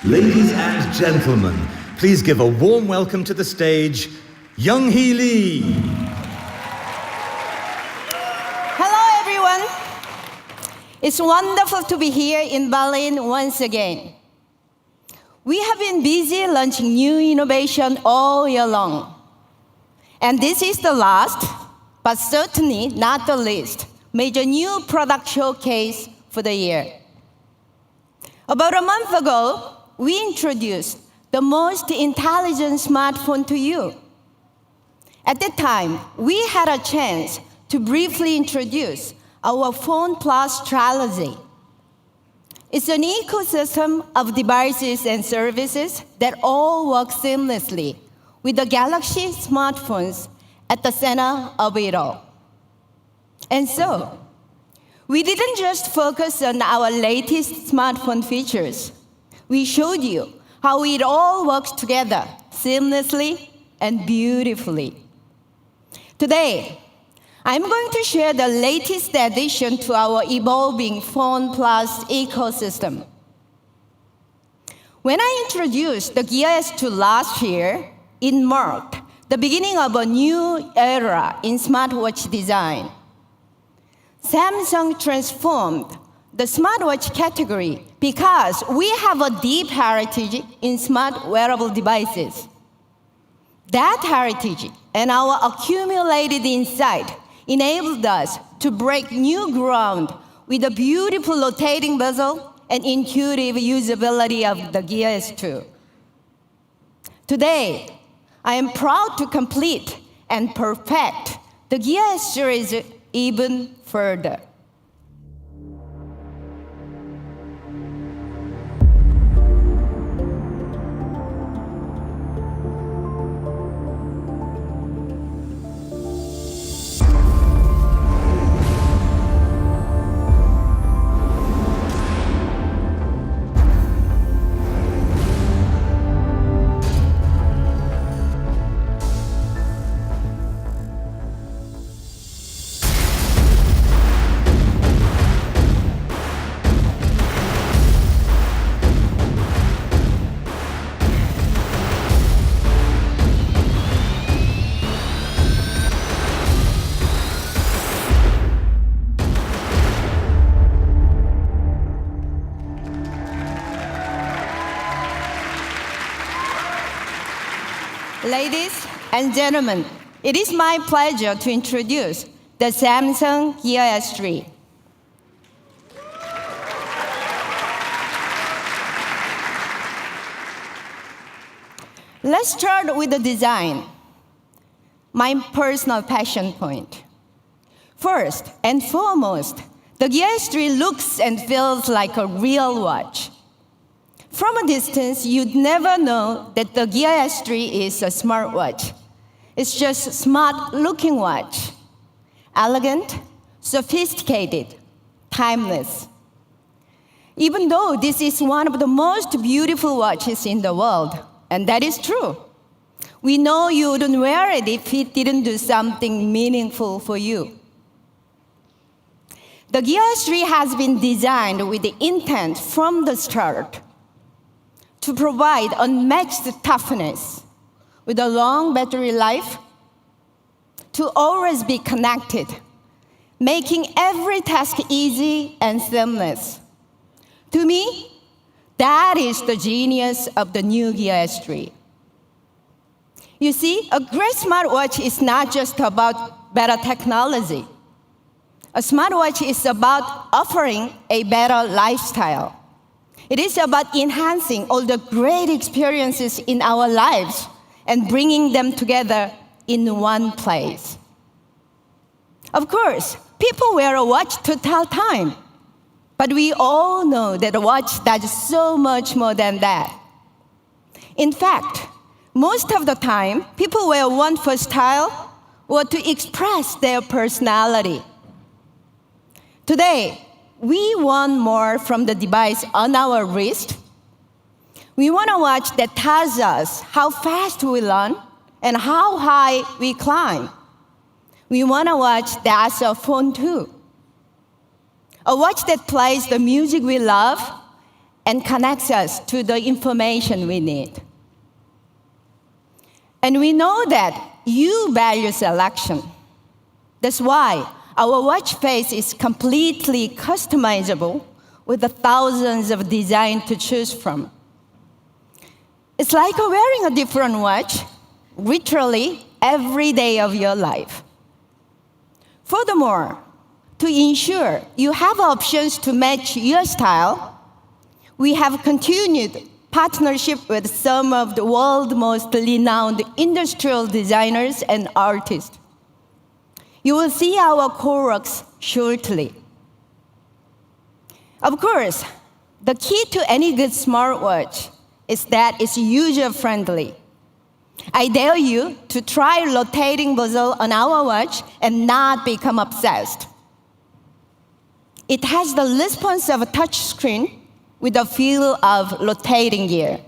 Ladies and gentlemen, please give a warm welcome to the stage, Young-hee Lee. Hello, everyone. It's wonderful to be here in Berlin once again. We have been busy launching new innovation all year long. And this is the last, but certainly not the least, major new product showcase for the year. About a month ago, we introduced the most intelligent smartphone to you. At that time, we had a chance to briefly introduce our Phone Plus trilogy. It's an ecosystem of devices and services that all work seamlessly with the Galaxy smartphones at the center of it all. And so, we didn't just focus on our latest smartphone features. We showed you how it all works together seamlessly and beautifully. Today, I'm going to share the latest addition to our evolving Phone Plus ecosystem. When I introduced the Gear S2 last year, it marked the beginning of a new era in smartwatch design. Samsung transformed the smartwatch category because we have a deep heritage in smart wearable devices. That heritage and our accumulated insight enabled us to break new ground with a beautiful rotating bezel and intuitive usability of the Gear S2. Today, I am proud to complete and perfect the Gear S series even further. Ladies and gentlemen, it is my pleasure to introduce the Samsung Gear S3. Let's start with the design, my personal passion point. First and foremost, the Gear S3 looks and feels like a real watch. From a distance, you'd never know that the Gear S3 is a smartwatch. It's just a smart-looking watch. Elegant, sophisticated, timeless. Even though this is one of the most beautiful watches in the world, and that is true, we know you wouldn't wear it if it didn't do something meaningful for you. The Gear S3 has been designed with the intent from the start to provide unmatched toughness with a long battery life, to always be connected, making every task easy and seamless. To me, that is the genius of the new Gear S3. You see, a great smartwatch is not just about better technology. A smartwatch is about offering a better lifestyle. It is about enhancing all the great experiences in our lives and bringing them together in one place. Of course, people wear a watch to tell time, but we all know that a watch does so much more than that. In fact, most of the time, people wear one for style or to express their personality. Today, we want more from the device on our wrist. We want a watch that tells us how fast we run and how high we climb. We want a watch that's a phone too. A watch that plays the music we love and connects us to the information we need. And we know that you value selection. That's why our watch face is completely customizable with the thousands of designs to choose from. It's like wearing a different watch, literally every day of your life. Furthermore, to ensure you have options to match your style, we have continued partnership with some of the world's most renowned industrial designers and artists. You will see our co-works shortly. Of course, the key to any good smartwatch is that it's user-friendly. I dare you to try rotating bezel on our watch and not become obsessed. It has the response of a touch screen with the feel of rotating gear.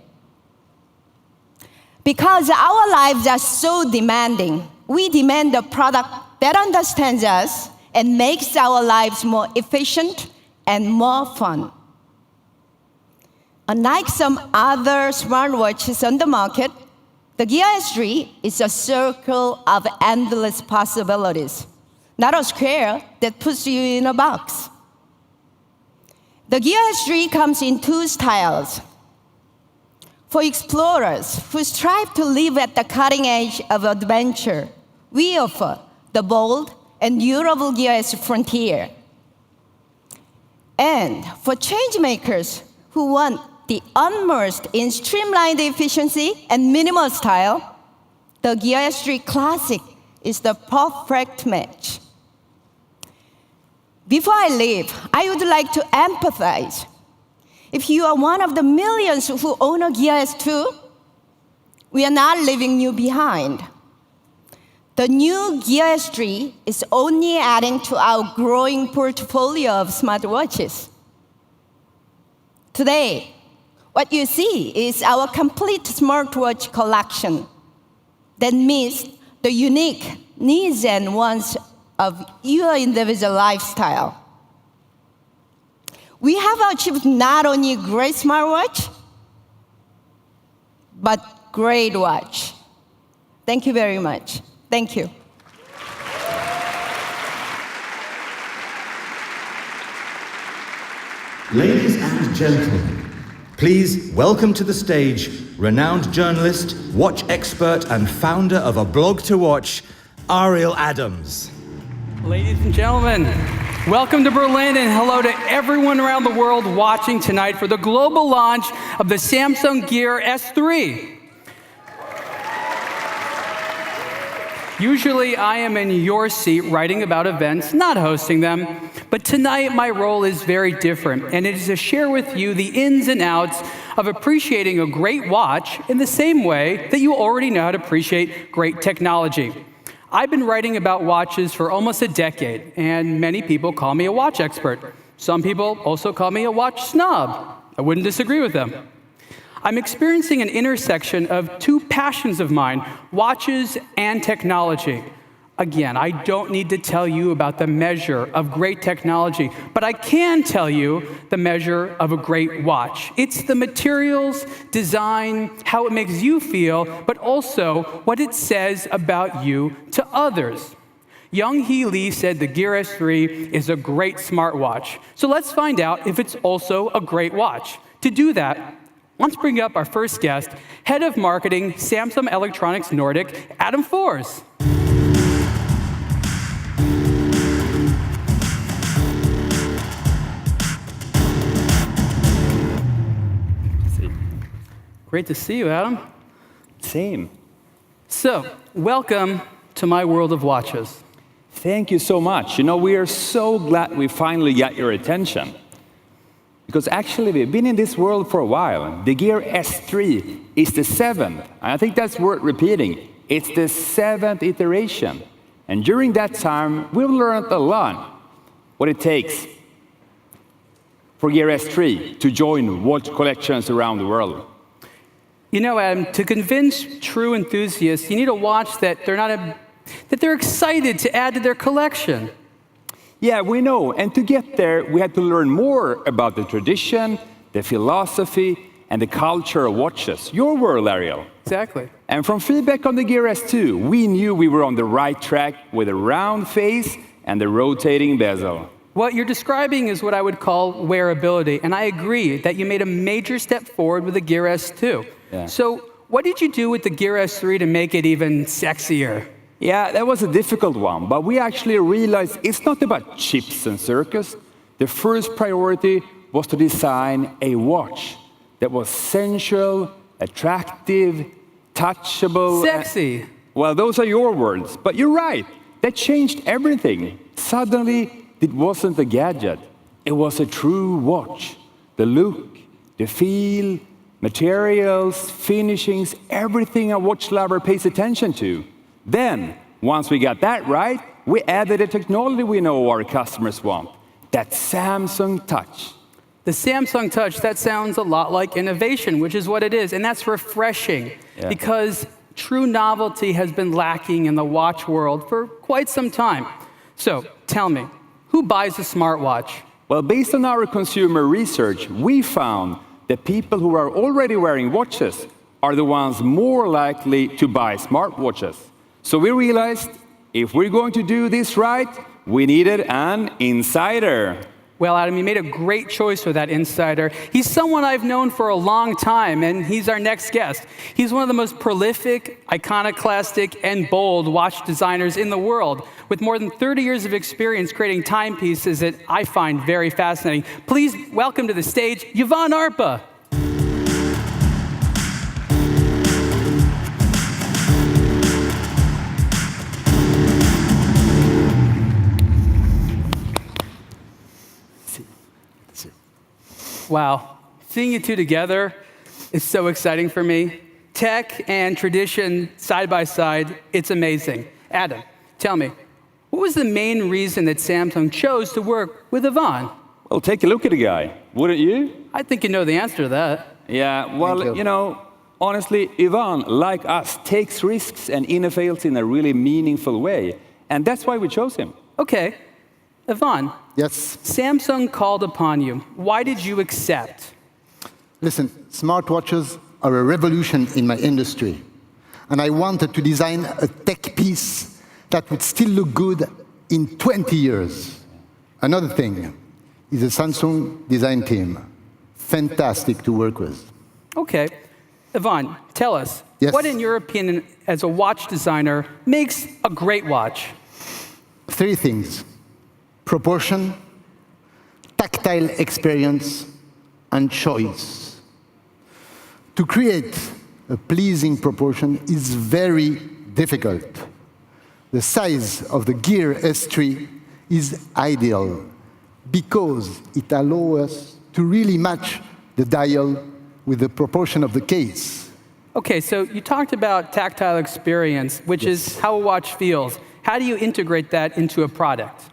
Because our lives are so demanding, we demand a product that understands us and makes our lives more efficient and more fun. Unlike some other smartwatches on the market, the Gear S3 is a circle of endless possibilities, not a square that puts you in a box. The Gear S3 comes in two styles. For explorers who strive to live at the cutting edge of adventure, we offer the bold and durable Gear S Frontier. And for changemakers who want the unimmersed in streamlined efficiency and minimal style, the Gear S3 Classic is the perfect match. Before I leave, I would like to empathize. If you are one of the millions who own a Gear S2, we are not leaving you behind. The new Gear S3 is only adding to our growing portfolio of smartwatches. Today, what you see is our complete smartwatch collection that meets the unique needs and wants of your individual lifestyle. We have achieved not only a great smartwatch, but great watch. Thank you very much. Thank you. Ladies and gentlemen, please welcome to the stage renowned journalist, watch expert, and founder of a blog to watch, Ariel Adams. Ladies and gentlemen, welcome to Berlin and hello to everyone around the world watching tonight for the global launch of the Samsung Gear S3. Usually I am in your seat writing about events, not hosting them, but tonight my role is very different, and it is to share with you the ins and outs of appreciating a great watch in the same way that you already know how to appreciate great technology. I've been writing about watches for almost a decade, and many people call me a watch expert. Some people also call me a watch snob. I wouldn't disagree with them. I'm experiencing an intersection of two passions of mine, watches and technology. Again, I don't need to tell you about the measure of great technology, but I can tell you the measure of a great watch. It's the materials, design, how it makes you feel, but also what it says about you to others. Young-Hee Lee said the Gear S3 is a great smartwatch. So let's find out if it's also a great watch. To do that, let's bring up our first guest, Head of Marketing, Samsung Electronics Nordic, Adam Fors. Great to see you, Adam. Same. So, welcome to my world of watches. Thank you so much. You know, we are so glad we finally got your attention. Because actually, we've been in this world for a while. The Gear S3 is the 7th. And I think that's worth repeating. It's the 7th iteration. And during that time, we've learned a lot what it takes for Gear S3 to join watch collections around the world. You know, Adam, to convince true enthusiasts, you need a watch that they're excited to add to their collection. Yeah, we know. And to get there, we had to learn more about the tradition, the philosophy, and the culture of watches. Your world, Ariel. Exactly. And from feedback on the Gear S2, we knew we were on the right track with a round face and the rotating bezel. What you're describing is what I would call wearability, and I agree that you made a major step forward with the Gear S2. Yeah. So what did you do with the Gear S3 to make it even sexier? Yeah, that was a difficult one, but we actually realized it's not about chips and circus. The first priority was to design a watch that was sensual, attractive, touchable. Sexy. Well, those are your words, but you're right. That changed everything. Suddenly, it wasn't a gadget. It was a true watch. The look, the feel, materials, finishings, everything a watch lover pays attention to. Then, once we got that right, we added a technology we know our customers want, that Samsung Touch. The Samsung Touch, that sounds a lot like innovation, which is what it is, and that's refreshing because true novelty has been lacking in the watch world for quite some time. So, tell me, who buys a smartwatch? Well, based on our consumer research, we found that people who are already wearing watches are the ones more likely to buy smartwatches. So we realized if we're going to do this right, we needed an insider. Well, Adam, you made a great choice with that insider. He's someone I've known for a long time, and he's our next guest. He's one of the most prolific, iconoclastic, and bold watch designers in the world, with more than 30 years of experience creating timepieces that I find very fascinating. Please welcome to the stage, Yvonne Arpa. Wow, seeing you two together is so exciting for me. Tech and tradition side by side, it's amazing. Adam, tell me, what was the main reason that Samsung chose to work with Yvonne? Well, take a look at the guy, wouldn't you? I think you know the answer to that. Yeah, well, you know, honestly, Yvonne, like us, takes risks and innovates in a really meaningful way. And that's why we chose him. Okay, Yvonne. Yes. Samsung called upon you. Why did you accept? Listen, smartwatches are a revolution in my industry. And I wanted to design a tech piece that would still look good in 20 years. Another thing is the Samsung design team. Fantastic to work with. Okay. Yvonne, tell us, Yes. what in your opinion as a watch designer makes a great watch? 3 things: proportion, tactile experience, and choice. To create a pleasing proportion is very difficult. The size of the Gear S3 is ideal because it allows us to really match the dial with the proportion of the case. Okay, so you talked about tactile experience, which is how a watch feels. How do you integrate that into a product?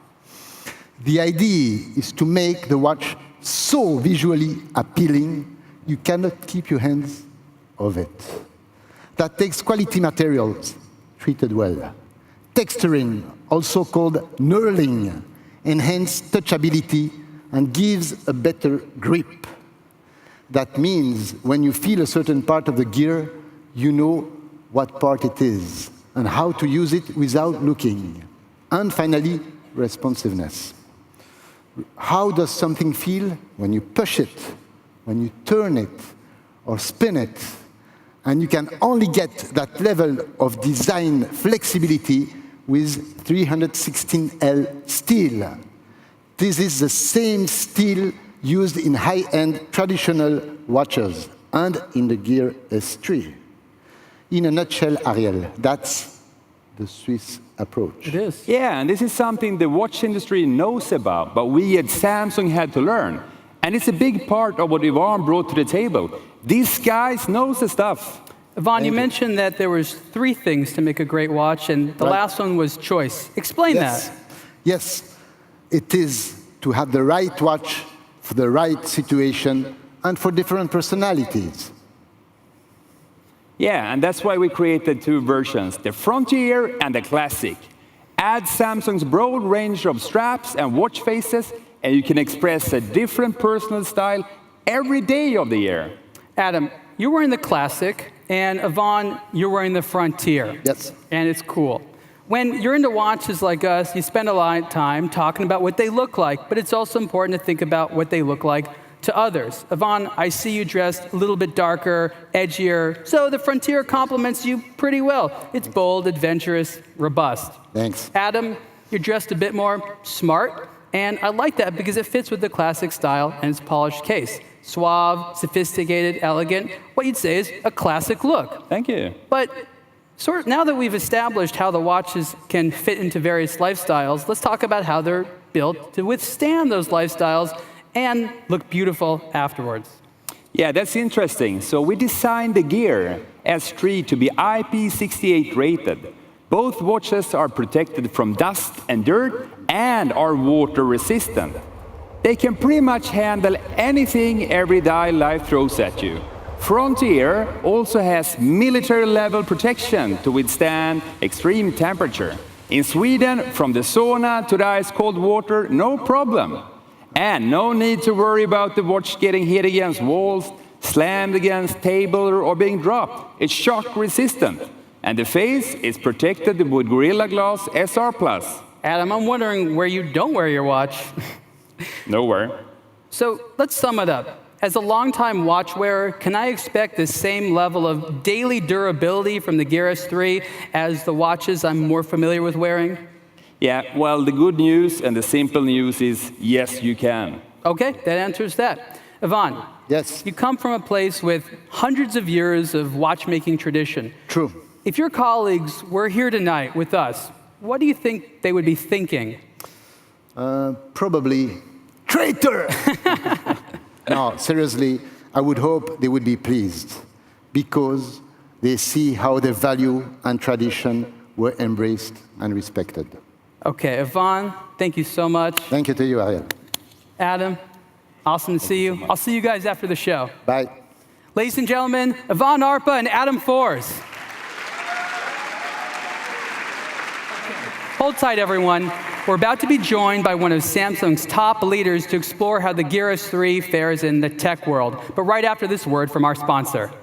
The idea is to make the watch so visually appealing, you cannot keep your hands off it. That takes quality materials treated well. Texturing, also called knurling, enhances touchability and gives a better grip. That means when you feel a certain part of the gear, you know what part it is and how to use it without looking. And finally, responsiveness. How does something feel when you push it, when you turn it, or spin it? And you can only get that level of design flexibility with 316L steel. This is the same steel used in high-end traditional watches and in the Gear S3. In a nutshell, Ariel, that's the Swiss approach. It is. Yeah, and this is something the watch industry knows about, but we at Samsung had to learn. And it's a big part of what Yvonne brought to the table. These guys know the stuff. Yvonne, you mentioned that there was 3 things to make a great watch, and the last one was choice. Explain that. Yes, it is to have the right watch for the right situation and for different personalities. Yeah, and that's why we created 2 versions, the Frontier and the Classic. Add Samsung's broad range of straps and watch faces, and you can express a different personal style every day of the year. Adam, you're wearing the Classic, and Yvonne, you're wearing the Frontier. Yes. And it's cool. When you're into watches like us, you spend a lot of time talking about what they look like, but it's also important to think about what they look like to others. Yvonne, I see you dressed a little bit darker, edgier, so the Frontier complements you pretty well. It's bold, adventurous, robust. Thanks. Adam, you're dressed a bit more smart, and I like that because it fits with the Classic style and its polished case. Suave, sophisticated, elegant, what you'd say is a classic look. Thank you. But sort of now that we've established how the watches can fit into various lifestyles, let's talk about how they're built to withstand those lifestyles and look beautiful afterwards. Yeah, that's interesting. So we designed the Gear S3 to be IP68 rated. Both watches are protected from dust and dirt and are water resistant. They can pretty much handle anything everyday life throws at you. Frontier also has military-level protection to withstand extreme temperature. In Sweden, from the sauna to the ice-cold water, no problem. And no need to worry about the watch getting hit against walls, slammed against table, or being dropped. It's shock-resistant. And the face is protected with Gorilla Glass SR+. Adam, I'm wondering where you don't wear your watch. Nowhere. So let's sum it up. As a longtime watch wearer, can I expect the same level of daily durability from the Gear S3 as the watches I'm more familiar with wearing? Yeah, well, the good news and the simple news is yes, you can. Okay, that answers that. Yvonne, Yes. you come from a place with hundreds of years of watchmaking tradition. True. If your colleagues were here tonight with us, what do you think they would be thinking? Probably traitor. No, seriously, I would hope they would be pleased because they see how their value and tradition were embraced and respected. Okay, Yvonne, thank you so much. Thank you to you, Ariel. Adam, awesome to see you. I'll see you guys after the show. Bye. Ladies and gentlemen, Yvonne Arpa and Adam Fors. Hold tight, everyone. We're about to be joined by one of Samsung's top leaders to explore how the Gear S3 fares in the tech world. But right after this word from our sponsor.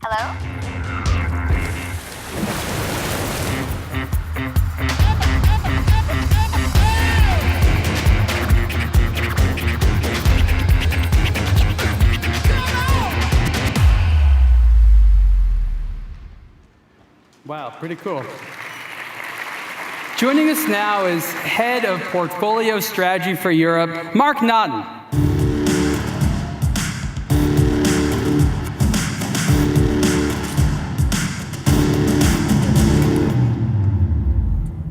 Hello? Wow, pretty cool. Joining us now is Head of Portfolio Strategy for Europe, Mark Naughton.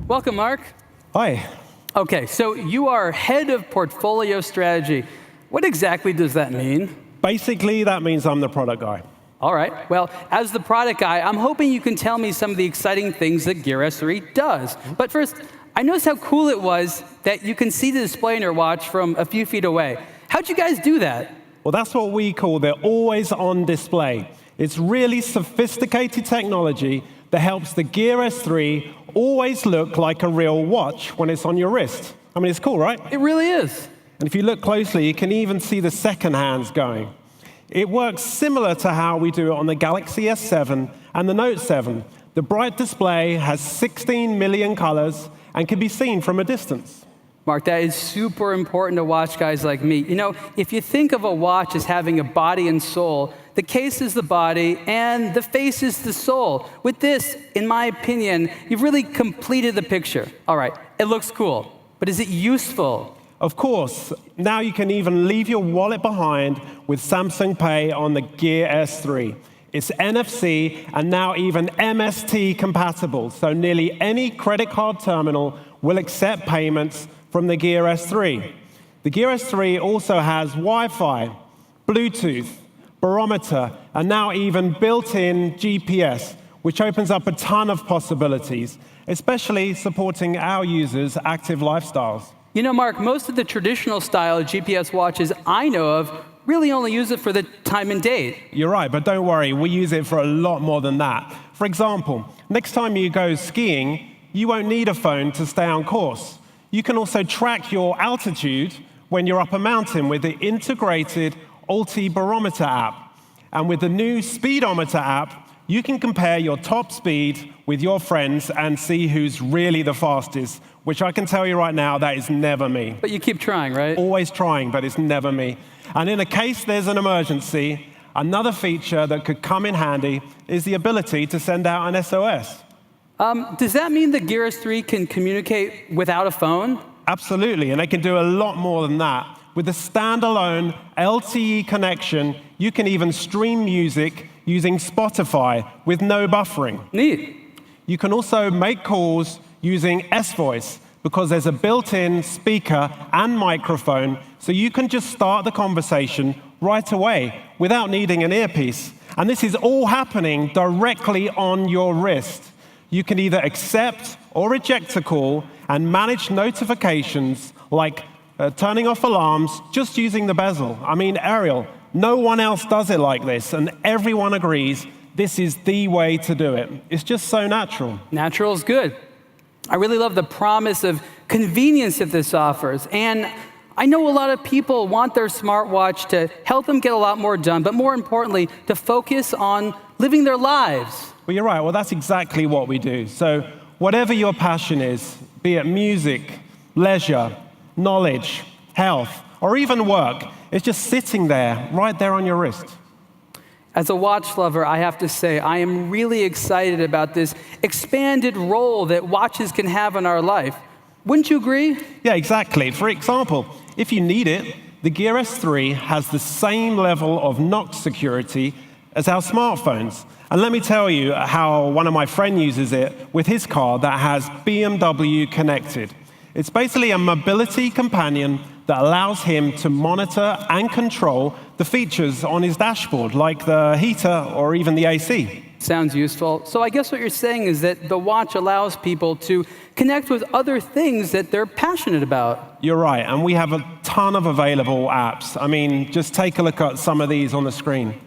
Welcome, Mark. Hi. Okay, so you are Head of Portfolio Strategy. What exactly does that mean? Basically, that means I'm the product guy. All right, well, as the product guy, I'm hoping you can tell me some of the exciting things that Gear S3 does. But first, I noticed how cool it was that you can see the display in your watch from a few feet away. How'd you guys do that? Well, that's what we call the always-on display. It's really sophisticated technology that helps the Gear S3 always look like a real watch when it's on your wrist. I mean, it's cool, right? It really is. And if you look closely, you can even see the second hands going. It works similar to how we do it on the Galaxy S7 and the Note 7. The bright display has 16 million colors and can be seen from a distance. Mark, that is super important to watch guys like me. You know, if you think of a watch as having a body and soul, the case is the body and the face is the soul. With this, in my opinion, you've really completed the picture. All right, it looks cool, but is it useful? Of course, now you can even leave your wallet behind with Samsung Pay on the Gear S3. It's NFC and now even MST compatible, so nearly any credit card terminal will accept payments from the Gear S3. The Gear S3 also has Wi-Fi, Bluetooth, barometer, and now even built-in GPS, which opens up a ton of possibilities, especially supporting our users' active lifestyles. You know, Mark, most of the traditional style GPS watches I know of really only use it for the time and date. You're right, but don't worry, we use it for a lot more than that. For example, next time you go skiing, you won't need a phone to stay on course. You can also track your altitude when you're up a mountain with the integrated Altibarometer app. And with the new Speedometer app, you can compare your top speed with your friends and see who's really the fastest, which I can tell you right now, that is never me. But you keep trying, right? Always trying, but it's never me. And in a case there's an emergency, another feature that could come in handy is the ability to send out an SOS. Does that mean the Gear S3 can communicate without a phone? Absolutely, and they can do a lot more than that. With a standalone LTE connection, you can even stream music using Spotify with no buffering. Neat. You can also make calls using S-Voice because there's a built-in speaker and microphone, so you can just start the conversation right away without needing an earpiece. And this is all happening directly on your wrist. You can either accept or reject a call and manage notifications like turning off alarms just using the bezel. I mean, Ariel, no one else does it like this, and everyone agrees this is the way to do it. It's just so natural. Natural is good. I really love the promise of convenience that this offers. And I know a lot of people want their smartwatch to help them get a lot more done, but more importantly, to focus on living their lives. Well, you're right. Well, that's exactly what we do. So whatever your passion is, be it music, leisure, knowledge, health, or even work, it's just sitting there, right there on your wrist. As a watch lover, I have to say, I am really excited about this expanded role that watches can have in our life. Wouldn't you agree? Yeah, exactly. For example, if you need it, the Gear S3 has the same level of Knox security as our smartphones. And let me tell you how one of my friends uses it with his car that has BMW Connected. It's basically a mobility companion that allows him to monitor and control the features on his dashboard, like the heater or even the AC. Sounds useful. So I guess what you're saying is that the watch allows people to connect with other things that they're passionate about. You're right, and we have a ton of available apps. I mean, just take a look at some of these on the screen.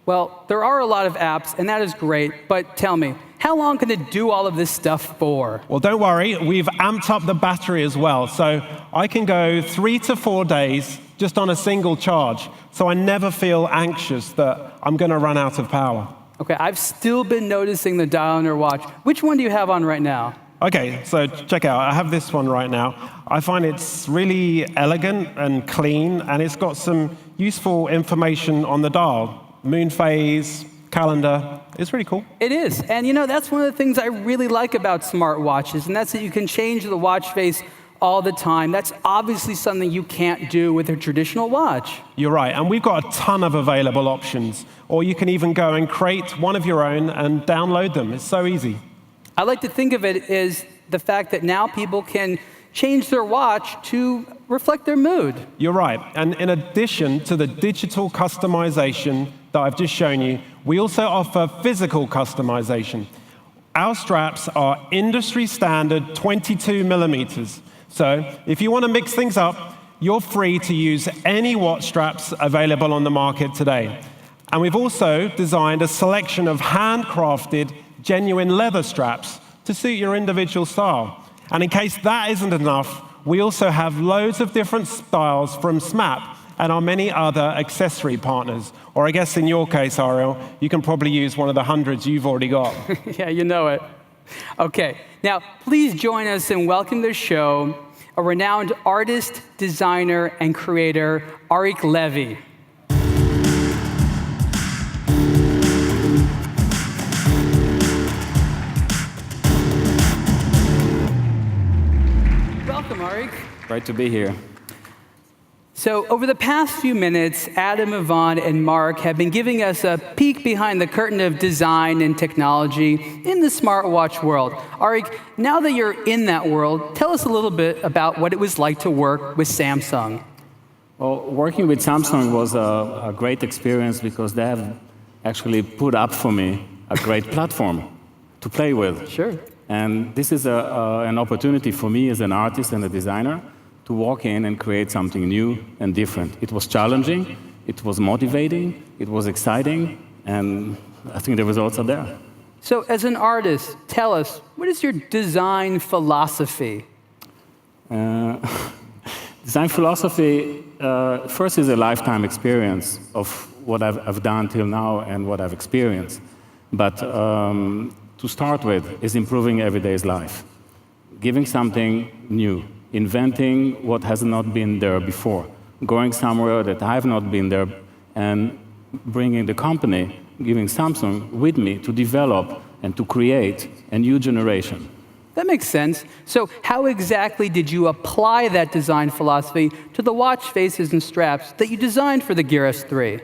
Well, there are a lot of apps, and that is great, but tell me, how long can it do all of this stuff for? Well, don't worry, we've amped up the battery as well, so I can go 3 to 4 days just on a single charge, so I never feel anxious that I'm going to run out of power. Okay, I've still been noticing the dial on your watch. Which one do you have on right now? Okay, so check out, I have this one right now. I find it's really elegant and clean, and it's got some useful information on the dial. Moon phase, calendar. It's really cool. It is. And you know, that's one of the things I really like about smartwatches, and that's that you can change the watch face all the time. That's obviously something you can't do with a traditional watch. You're right, and we've got a ton of available options. Or you can even go and create one of your own and download them. It's so easy. I like to think of it as the fact that now people can change their watch to reflect their mood. You're right, and in addition to the digital customization that I've just shown you, we also offer physical customization. Our straps are industry standard 22 millimeters. So if you want to mix things up, you're free to use any watch straps available on the market today. And we've also designed a selection of handcrafted, genuine leather straps to suit your individual style. And in case that isn't enough, we also have loads of different styles from SMAP and our many other accessory partners. Or I guess in your case, Ariel, you can probably use one of the hundreds you've already got. Yeah, you know it. Okay, now please join us in welcoming to the show a renowned artist, designer, and creator, Arik Levy. Welcome, Arik. Great to be here. So over the past few minutes, Adam, Yvonne, and Mark have been giving us a peek behind the curtain of design and technology in the smartwatch world. Arik, now that you're in that world, tell us a little bit about what it was like to work with Samsung. Well, working with Samsung was a great experience because they have actually put up for me a great platform to play with. Sure. And this is an opportunity for me as an artist and a designer to walk in and create something new and different. It was challenging, it was motivating, it was exciting, and I think the results are there. So as an artist, tell us, what is your design philosophy? Design philosophy, first, is a lifetime experience of what I've done till now and what I've experienced. But to start with is improving everyday's life, giving something new, inventing what has not been there before, going somewhere that I have not been there, and bringing the company, giving Samsung with me to develop and to create a new generation. That makes sense. So how exactly did you apply that design philosophy to the watch faces and straps that you designed for the Gear S3?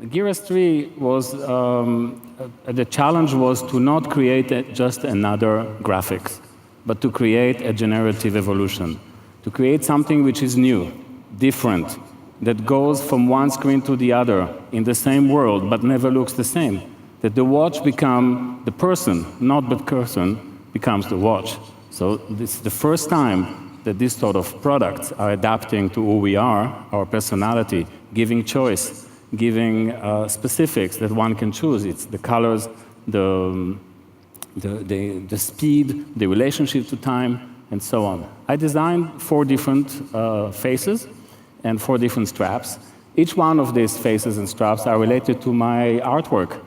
The Gear S3 was, the challenge was to not create just another graphics, but to create a generative evolution, to create something which is new, different, that goes from one screen to the other in the same world, but never looks the same. That the watch become the person, not the person becomes the watch. So this is the first time that these sort of products are adapting to who we are, our personality, giving choice, giving specifics that one can choose. It's the colors, the speed, the relationship to time, and so on. I designed 4 different faces and 4 different straps. Each one of these faces and straps are related to my artwork,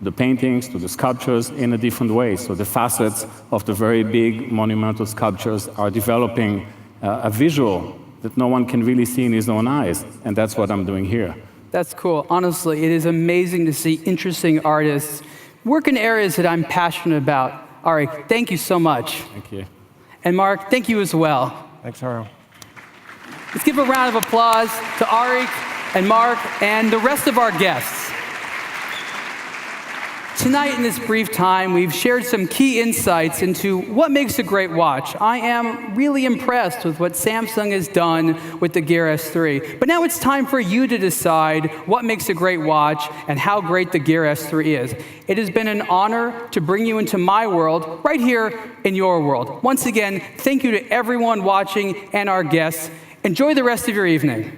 the paintings, to the sculptures in a different way. So the facets of the very big monumental sculptures are developing a visual that no one can really see in his own eyes, and that's what I'm doing here. That's cool. Honestly, it is amazing to see interesting artists work in areas that I'm passionate about. Arik, thank you so much. Thank you. And Mark, thank you as well. Thanks, Ariel. Let's give a round of applause to Arik and Mark and the rest of our guests. Tonight, in this brief time, we've shared some key insights into what makes a great watch. I am really impressed with what Samsung has done with the Gear S3. But now it's time for you to decide what makes a great watch and how great the Gear S3 is. It has been an honor to bring you into my world, right here in your world. Once again, thank you to everyone watching and our guests. Enjoy the rest of your evening.